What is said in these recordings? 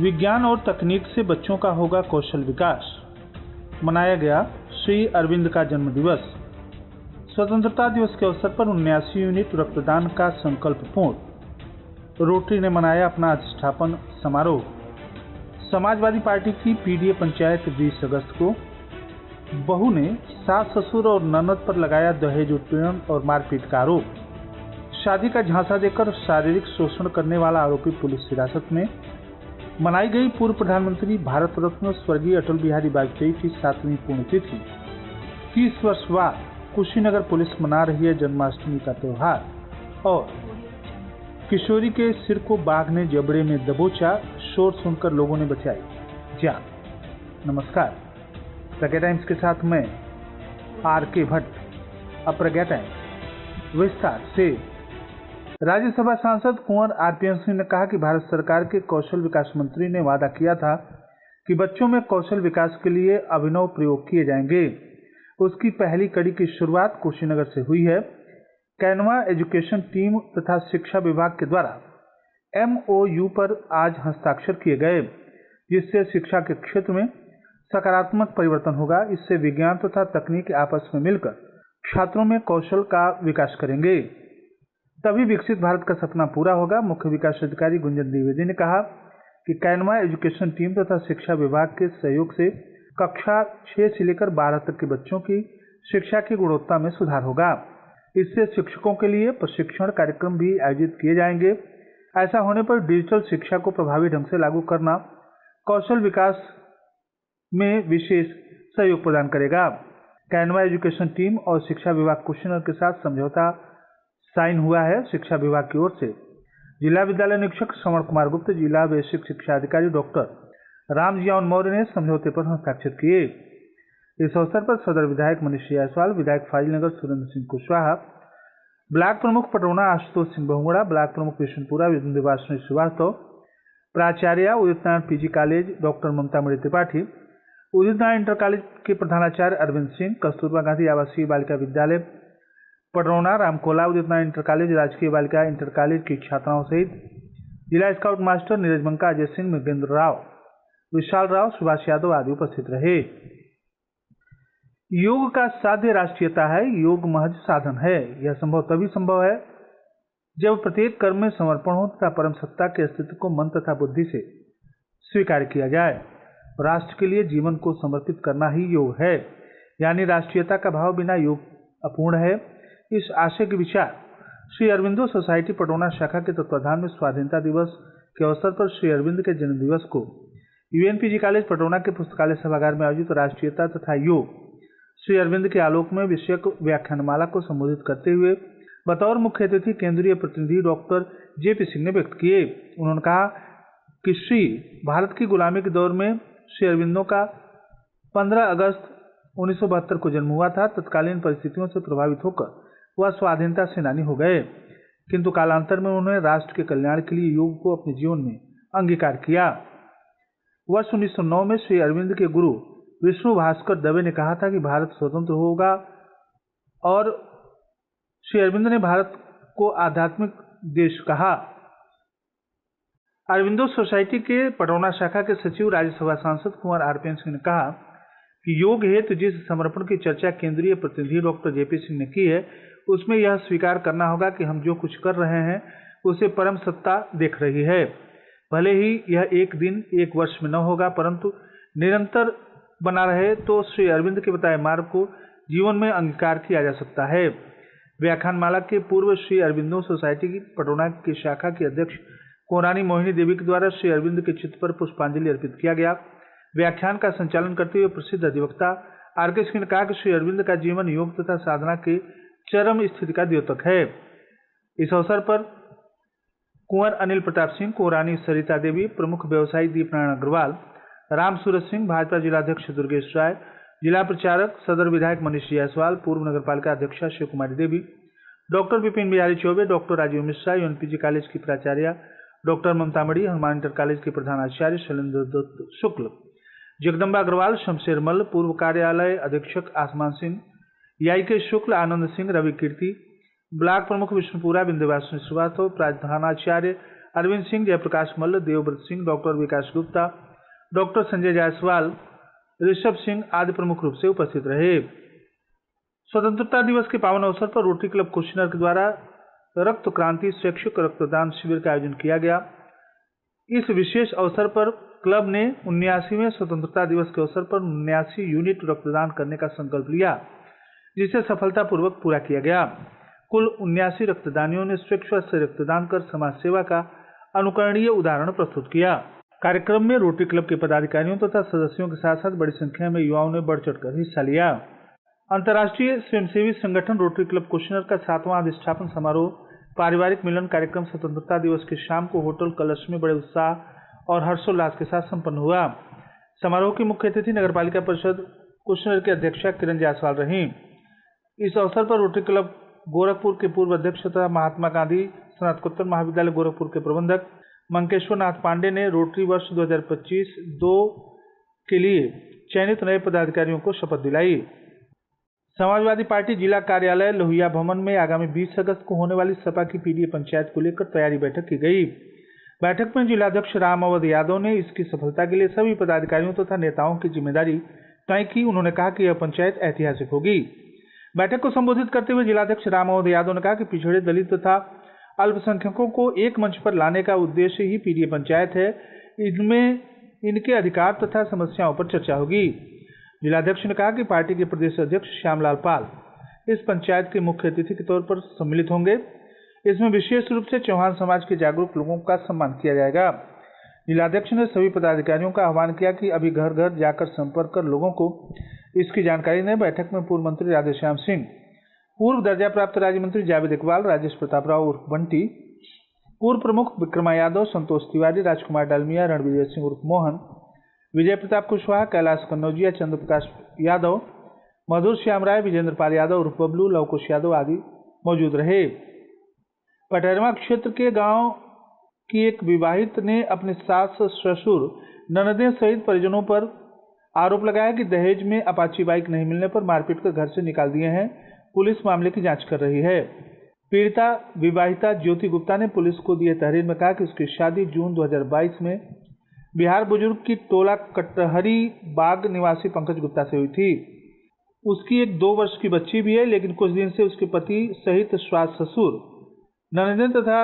विज्ञान और तकनीक से बच्चों का होगा कौशल विकास। मनाया गया श्री अरविंद का जन्म दिवस। स्वतंत्रता दिवस के अवसर पर 79 यूनिट रक्तदान का संकल्प पूर्ण। रोटरी ने मनाया अपना अधिष्ठापन समारोह। समाजवादी पार्टी की पीडीए पंचायत 20 अगस्त को। बहू ने सास ससुर और ननद पर लगाया दहेज उत्पीड़न और मारपीट का आरोप। शादी का झांसा देकर शारीरिक शोषण करने वाला आरोपी पुलिस हिरासत में। मनाई गई पूर्व प्रधानमंत्री भारत रत्न स्वर्गीय अटल बिहारी वाजपेयी की 7वीं पुण्यतिथि। 30 वर्ष बाद कुशीनगर पुलिस मना रही है जन्माष्टमी का त्योहार। और किशोरी के सिर को बाघ ने जबड़े में दबोचा, शोर सुनकर लोगों ने बचाई जान। नमस्कार, प्रज्ञा टाइम्स के साथ मैं आर.के. भट्ट। अब प्रज्ञा टाइम्स विस्तार से। राज्यसभा सांसद कुंवर आर.पी.एन. सिंह ने कहा कि भारत सरकार के कौशल विकास मंत्री ने वादा किया था कि बच्चों में कौशल विकास के लिए अभिनव प्रयोग किए जाएंगे। उसकी पहली कड़ी की शुरुआत कुशीनगर से हुई है। कैनवा एजुकेशन टीम तथा शिक्षा विभाग के द्वारा MOU पर आज हस्ताक्षर किए गए, जिससे शिक्षा के क्षेत्र में सकारात्मक परिवर्तन होगा। इससे विज्ञान तथा तकनीक आपस में मिलकर छात्रों में कौशल का विकास करेंगे, तभी विकसित भारत का सपना पूरा होगा। मुख्य विकास अधिकारी गुंजन द्विवेदी ने कहा कि कैनवा एजुकेशन टीम तथा शिक्षा विभाग के सहयोग से कक्षा 6 से लेकर 12 तक के बच्चों की शिक्षा की गुणवत्ता में सुधार होगा। इससे शिक्षकों के लिए प्रशिक्षण कार्यक्रम भी आयोजित किए जाएंगे। ऐसा होने पर डिजिटल शिक्षा को प्रभावी ढंग से लागू करना कौशल विकास में विशेष सहयोग प्रदान करेगा। कैनवा एजुकेशन टीम और शिक्षा विभाग कुशीनगर के साथ समझौता साइन हुआ है। शिक्षा विभाग की ओर से जिला विद्यालय निरीक्षक श्रवण कुमार गुप्त, जिला बेसिक शिक्षा अधिकारी डॉक्टर रामजियान मौर्य ने समझौते पर हस्ताक्षर किए। इस अवसर पर सदर विधायक मनीष जायसवाल, विधायक फाजिलनगर सुरेंद्र सिंह कुशवाहा, ब्लॉक प्रमुख पटौना आशुतोष सिंह बहुगुणा, ब्लॉक प्रमुख विष्णुपुरा विंध्यवासिनी श्रीवास्तव, प्राचार्य Udit Narayan PG college doctor Mamta Mani Tripathi, Udit Narayan inter college के प्रधानाचार्य अरविंद सिंह, कस्तूरबा गांधी आवासीय बालिका विद्यालय पटरौना, रामकोला, उदित नारायण इंटर कॉलेज, राजकीय बालिका इंटर कॉलेज की छात्राओं सहित जिला स्काउट मास्टर नीरज बंका, अजय सिंह, मृगेंद्र राव, विशाल राव, सुभाष यादव आदि उपस्थित रहे। योग का साध्य राष्ट्रीयता है। योग महज साधन है। यह संभव तभी संभव है जब प्रत्येक कर्म में समर्पण हो तथा परम सत्ता के अस्तित्व को मन तथा बुद्धि से स्वीकार किया जाए। राष्ट्र के लिए जीवन को समर्पित करना ही योग है, यानी राष्ट्रीयता का भाव बिना योग अपूर्ण है। इस आशय के विचार श्री अरविंदो सोसाइटी पटौना शाखा के तत्वाधान में स्वाधीनता दिवस के अवसर पर श्री अरविंद के जन्म दिवस को UNPG कॉलेज पटौना के पुस्तकालय सभागार में आयोजित राष्ट्रीयता तथा योग श्री अरविंद के आलोक में विषयक व्याख्यानमाला को संबोधित करते हुए बतौर मुख्य अतिथि केंद्रीय प्रतिनिधि डॉक्टर JP सिंह ने व्यक्त किए। उन्होंने कहा कि श्री भारत की गुलामी के दौर में श्री अरविंदो का 15 अगस्त 1972 को जन्म हुआ था। तत्कालीन परिस्थितियों से प्रभावित होकर वह स्वाधीनता सेनानी हो गए, किंतु कालांतर में उन्होंने राष्ट्र के कल्याण के लिए योग को अपने जीवन में अंगीकार किया। वर्ष 1909 में श्री अरविंद के गुरु विष्णु भास्कर दवे ने कहा था कि भारत स्वतंत्र होगा, और श्री अरविंद ने भारत को आध्यात्मिक देश कहा। अरविंदो सोसाइटी के पटौना शाखा के सचिव राज्यसभा सांसद कुंवर आर.पी.एन. सिंह ने कहा कि योग हेतु जिस समर्पण की चर्चा केंद्रीय प्रतिनिधि डॉक्टर JP सिंह ने की है, उसमें यह स्वीकार करना होगा कि हम जो कुछ कर रहे हैं उसे परम सत्ता देख रही है। भले ही यह एक दिन एक वर्ष में न होगा, परंतु निरंतर बना रहे तो श्री अरविंद के बताए मार्ग को जीवन में अंगीकार किया जा सकता है। व्याख्यानमाला के पूर्व श्री अरविंदो सोसाइटी की पटौना की शाखा की अध्यक्ष कोरानी मोहिनी देवी के द्वारा श्री अरविंद के चित्र पर पुष्पांजलि अर्पित किया गया। व्याख्यान का संचालन करते हुए प्रसिद्ध अधिवक्ता आर.के. सिंह ने कहा कि श्री अरविंद का जीवन योग तथा साधना के चरम स्थिति का द्योतक है। इस अवसर पर कुंवर अनिल प्रताप सिंह, कोरानी सरिता देवी, प्रमुख व्यवसायी दीपनारायण अग्रवाल, राम सूरज सिंह, भाजपा जिलाध्यक्ष दुर्गेश राय, जिला प्रचारक सदर विधायक मनीष जायसवाल, पूर्व नगरपालिका अध्यक्षा Shiv Kumari Devi, doctor Vipin Bihari Chaubey, doctor Rajiv Mishra, UNPG college की प्राचार्य doctor Mamta Mani, Hanuman inter college के प्रधानाचार्य शैलेंद्र दत्त शुक्ल, जगदम्बा अग्रवाल, शमशेर मल्ल, पूर्व कार्यालय अधीक्षक आसमान सिंह, EIK शुक्ल, आनंद सिंह, रवि कीर्ति, ब्लॉक प्रमुख विष्णुपुरा विंध्यवासिनी श्रीवास्तव, प्रधानाचार्य अरविंद सिंह, जयप्रकाश मल्ल, देवव्रत सिंह, डॉक्टर विकास गुप्ता, डॉक्टर संजय जायसवाल, ऋषभ सिंह आदि प्रमुख रूप से उपस्थित रहे। स्वतंत्रता दिवस के पावन अवसर पर रोटरी क्लब कुशीनगर के द्वारा रक्त क्रांति स्वैच्छिक रक्तदान शिविर का आयोजन किया गया। इस विशेष अवसर पर क्लब ने 79वें स्वतंत्रता दिवस के अवसर पर 79 यूनिट रक्तदान करने का संकल्प लिया, जिसे सफलतापूर्वक पूरा किया गया। कुल 79 रक्तदानियों ने स्वेच्छा से रक्तदान कर समाज सेवा का अनुकरणीय उदाहरण प्रस्तुत किया। कार्यक्रम में रोटरी क्लब के पदाधिकारियों तथा सदस्यों के साथ साथ बड़ी संख्या में युवाओं ने बढ़ चढ़कर हिस्सा लिया। अंतर्राष्ट्रीय स्वयंसेवी संगठन रोटरी क्लब कुशीनगर का 7वां अधिष्ठापन समारोह पारिवारिक मिलन कार्यक्रम स्वतंत्रता दिवस की शाम को होटल कलश में बड़े उत्साह और हर्षोल्लास के साथ संपन्न हुआ। समारोह की मुख्य अतिथि नगरपालिका परिषद कुशीनगर के अध्यक्षा किरण जायसवाल रहीं। इस अवसर पर रोटरी क्लब गोरखपुर के पूर्व अध्यक्ष तथा महात्मा गांधी स्नातकोत्तर महाविद्यालय गोरखपुर के प्रबंधक मंकेश्वर नाथ पांडे ने रोटरी वर्ष 2025-2 के लिए चयनित नए पदाधिकारियों को शपथ दिलाई। समाजवादी पार्टी जिला कार्यालय लोहिया भवन में आगामी 20 अगस्त को होने वाली सपा की पीडीए पंचायत को लेकर तैयारी बैठक की गई। बैठक में जिलाध्यक्ष राम अवध यादव ने इसकी सफलता के लिए सभी पदाधिकारियों तथा नेताओं की जिम्मेदारी तय की। उन्होंने कहा कि यह पंचायत ऐतिहासिक होगी। बैठक को संबोधित करते हुए जिलाध्यक्ष राम अवध यादव ने कहा कि पिछड़े दलित तथा अल्पसंख्यकों को एक मंच पर लाने का उद्देश्य ही पीडीए पंचायत है। इनमें इनके अधिकार तथा समस्याओं पर चर्चा होगी। जिलाध्यक्ष ने कहा कि पार्टी के प्रदेश अध्यक्ष श्यामलाल पाल इस पंचायत के मुख्य अतिथि के तौर पर सम्मिलित होंगे। इसमें विशेष रूप से चौहान समाज के जागरूक लोगों का सम्मान किया जाएगा। जिलाध्यक्ष ने सभी पदाधिकारियों का आह्वान किया कि अभी घर घर जाकर संपर्क कर लोगों को इसकी जानकारी दें। बैठक में पूर्व मंत्री राधेश्याम सिंह, पूर्व दर्जा प्राप्त राज्य मंत्री जावेद इकबाल, राजेश प्रताप राव उर्फ बंटी, पूर्व प्रमुख विक्रमा यादव, संतोष तिवारी, राजकुमार डालमिया, रणविजय सिंह उर्फ मोहन, विजय प्रताप कुशवाहा, कैलाश कन्नौजिया, चंद्रप्रकाश यादव, मधुर श्याम राय, विजेंद्र पाल यादव उर्फ बबलू, लवकुश यादव आदि मौजूद रहे। पटेरमा क्षेत्र के गांव की एक विवाहित ने अपने सास ससुर ननदें सहित परिजनों पर आरोप लगाया कि दहेज में अपाची बाइक नहीं मिलने पर मारपीट कर घर से निकाल दिए हैं। पुलिस मामले की जांच कर रही है। पीड़िता विवाहिता ज्योति गुप्ता ने पुलिस को दिए तहरीर में कहा कि उसकी शादी जून 2022 में बिहार बुजुर्ग की टोला कटहरी बाग निवासी पंकज गुप्ता से हुई थी। उसकी एक 2 वर्ष की बच्ची भी है, लेकिन कुछ दिन से उसके पति सहित सास ससुर ननदें तथा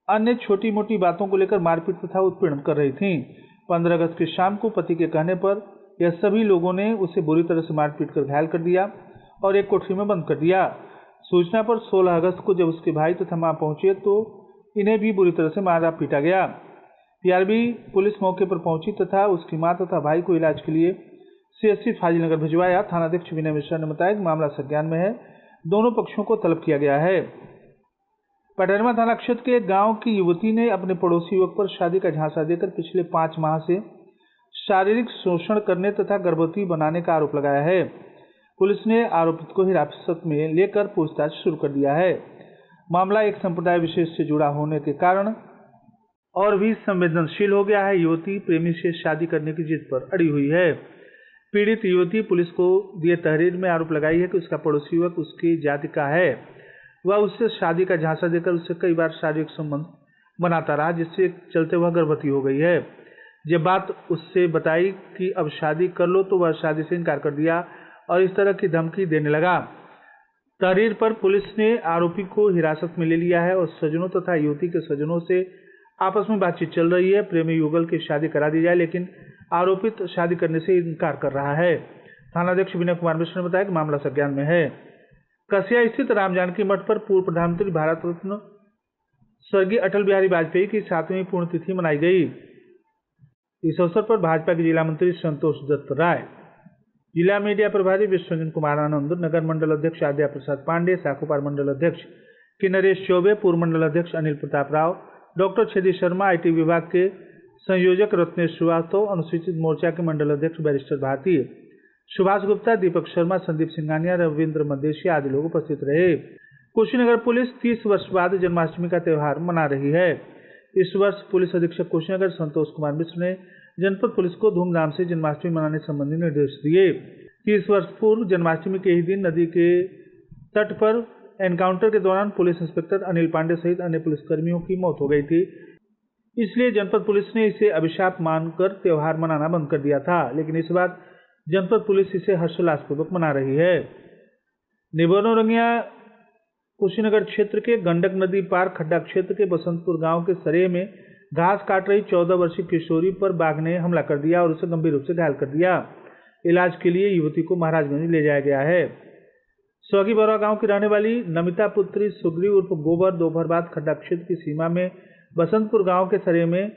अन्य छोटी मोटी बातों को लेकर मारपीट तथा उत्पीड़न कर रही थीं। 15 अगस्त की शाम को पति के कहने पर यह सभी लोगों ने उसे बुरी तरह से मारपीट कर घायल कर दिया और एक कोठरी में बंद कर दिया। सूचना पर 16 अगस्त को जब उसके भाई तथा मां पहुंचे तो इन्हें भी बुरी तरह से मारा पीटा गया। पीआरबी पुलिस मौके पर पहुंची तथा उसकी मां तथा भाई को इलाज के लिए सीएचसी फाजिलनगर भिजवाया। थानाध्यक्ष विनय मिश्रा ने बताया कि मामला संज्ञान में है। दोनों पक्षों को तलब किया गया है। पटेरमा थाना क्षेत्र के गांव की युवती ने अपने पड़ोसी युवक पर शादी का झांसा देकर पिछले 5 माह से शारीरिक शोषण करने तथा गर्भवती बनाने का आरोप लगाया है। पुलिस ने आरोपित को हिरासत में लेकर पूछताछ शुरू कर दिया है। मामला एक संप्रदाय विशेष से जुड़ा होने के कारण और भी संवेदनशील हो गया है। युवती प्रेमी से शादी करने की जिद पर अड़ी हुई है। पीड़ित युवती पुलिस को दिए तहरीर में आरोप लगाई है कि उसका पड़ोसी युवक उसकी जाति का है। वह उससे शादी का झांसा देकर उससे कई बार शारीरिक संबंध बनाता रहा, जिससे चलते वह गर्भवती हो गई है। जब बात उससे बताई कि अब शादी कर लो तो वह शादी से इनकार कर दिया और इस तरह की धमकी देने लगा। तहरीर पर पुलिस ने आरोपी को हिरासत में ले लिया है और स्वजनों तथा युवती के स्वजनों से आपस में बातचीत चल रही है। प्रेमी युगल की शादी करा दी जाए, लेकिन आरोपित शादी करने से इनकार कर रहा है। थानाध्यक्ष विनय कुमार मिश्र ने बताया कि मामला संज्ञान में है। कसिया स्थित राम जानकी मठ पर पूर्व प्रधानमंत्री भारत रत्न स्वर्गीय अटल बिहारी वाजपेयी की 7वीं पुण्यतिथि मनाई गई। इस अवसर पर भाजपा के जिला मंत्री संतोष दत्त राय, जिला मीडिया प्रभारी विश्वजन कुमार आनंद, नगर मंडल अध्यक्ष आद्या प्रसाद पांडे, साखोपार मंडल अध्यक्ष के नरेश चौबे, पूर्व मंडल अध्यक्ष अनिल प्रताप राव, डॉक्टर छेदी शर्मा, आईटी विभाग के संयोजक रत्नेश श्रीवास्तव, अनुसूचित मोर्चा के मंडल अध्यक्ष बैरिस्टर भारती, सुभाष गुप्ता, दीपक शर्मा, संदीप सिंघानिया, रविंद्र मदेशिया आदि लोग उपस्थित रहे। कुशीनगर पुलिस 30 वर्ष बाद जन्माष्टमी का त्यौहार मना रही है। इस वर्ष पुलिस अधीक्षक कुशीनगर संतोष कुमार मिश्र ने जनपद पुलिस को धूमधाम से जन्माष्टमी मनाने संबंधी निर्देश दिए। 30 वर्ष पूर्व जन्माष्टमी के ही दिन नदी के तट पर एनकाउंटर के दौरान पुलिस इंस्पेक्टर अनिल पांडे सहित अन्य पुलिसकर्मियों की मौत हो गई थी। इसलिए जनपद पुलिस ने इसे अभिशाप मानकर त्योहार मनाना बंद कर दिया था, लेकिन इस बार जनपद पुलिस इसे हर्षोल्लासपूर्वक मना रही है। निबोनोरंगिया कुशीनगर क्षेत्र के गंडक नदी पार खड्डा क्षेत्र के बसंतपुर गांव के सरेह में घास काट रही 14 वर्षीय किशोरी पर बाघ ने हमला कर दिया और उसे गंभीर रूप से घायल कर दिया। इलाज के लिए युवती को महाराजगंज ले जाया गया है। सौगी बरवा गांव की रहने वाली नमिता पुत्री सुग्री उर्फ गोबर दोपहर बाद खड्डा क्षेत्र की सीमा में बसंतपुर गांव के सरेह में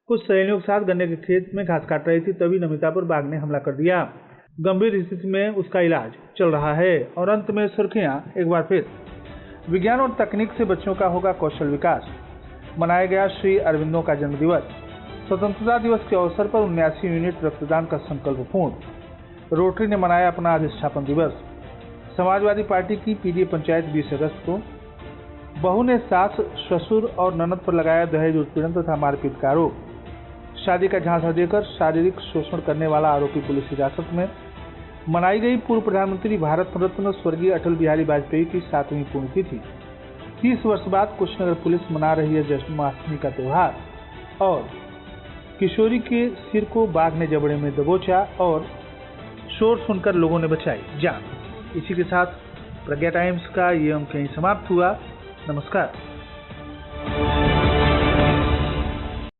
कुछ सहेलियों के साथ गन्ने के खेत में घास काट रही थी, तभी नमिता पर बाघ ने हमला कर दिया। गंभीर स्थिति में उसका इलाज चल रहा है। और अंत में सुर्खियां एक बार फिर। विज्ञान और तकनीक से बच्चों का होगा कौशल विकास। मनाया गया श्री अरविंदों का जन्मदिवस। स्वतंत्रता दिवस के अवसर पर 79 यूनिट रक्तदान का संकल्प पूर्ण। रोटरी ने मनाया अपना अधिष्ठापन दिवस। समाजवादी पार्टी की पीडीए पंचायत 20 अगस्त को। बहू ने सास, ससुर और ननद पर लगाया दहेज उत्पीड़न तथा मारपीट का आरोप। शादी का झांसा देकर शारीरिक शोषण करने वाला आरोपी पुलिस हिरासत में। मनाई गई पूर्व प्रधानमंत्री भारत रत्न स्वर्गीय अटल बिहारी वाजपेयी की 7वीं पुण्यतिथि। 30 वर्ष बाद कुशीनगर पुलिस मना रही है जन्माष्टमी का त्योहार। और किशोरी के सिर को बाघ ने जबड़े में दबोचा और शोर सुनकर लोगों ने बचाई जान। इसी के साथ प्रज्ञा टाइम्स का ये अंक यहीं समाप्त हुआ। नमस्कार।